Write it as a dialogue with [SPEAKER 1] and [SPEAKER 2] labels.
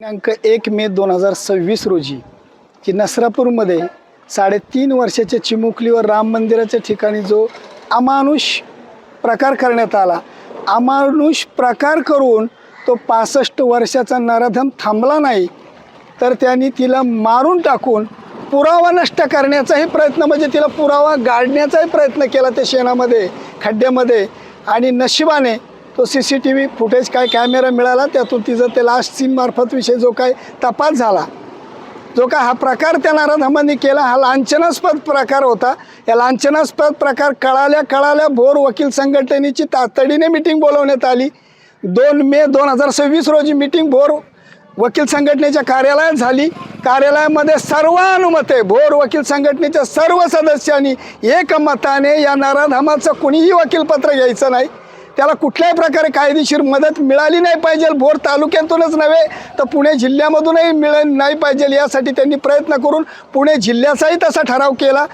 [SPEAKER 1] दिनांक 1 मे 2026 रोजी की नसरापूरमध्ये 3.5 वर्षाच्या चिमुकलीवर राम मंदिराच्या ठिकाणी जो अमानुष प्रकार करण्यात आला, अमानुष प्रकार करून तो 65 वर्षाचा नराधम थांबला नाही, तर त्यांनी तिला मारून टाकून पुरावा नष्ट करण्याचाही प्रयत्न, म्हणजे तिला पुरावा गाडण्याचाही प्रयत्न केला त्या शेणामध्ये, खड्ड्यामध्ये. आणि नशिबाने तो CCTV फुटेज काय कॅमेरा मिळाला, त्यातून तिचं ते लास्ट सीनमार्फत विषय जो काय तपास झाला, जो काय हा प्रकार त्या नराधमांनी केला, हा लांछनास्पद प्रकार होता. या लांछनास्पद प्रकार कळाल्या भोर वकील संघटनेची तातडीने मीटिंग बोलवण्यात आली. 2 मे 2026 रोजी मीटिंग भोर वकील संघटनेच्या कार्यालयात झाली. कार्यालयामध्ये सर्वानुमते भोर वकील संघटनेच्या सर्व सदस्यांनी एकमताने या नराधमाचं कुणीही वकीलपत्र घ्यायचं नाही, त्याला कुठल्याही प्रकारे कायदेशीर मदत मिळाली नाही पाहिजे. भोर तालुक्यातूनच नव्हे तर पुणे जिल्ह्यामधूनही नाही पाहिजे, यासाठी त्यांनी प्रयत्न करून पुणे जिल्ह्याचाही तसा ठराव केला.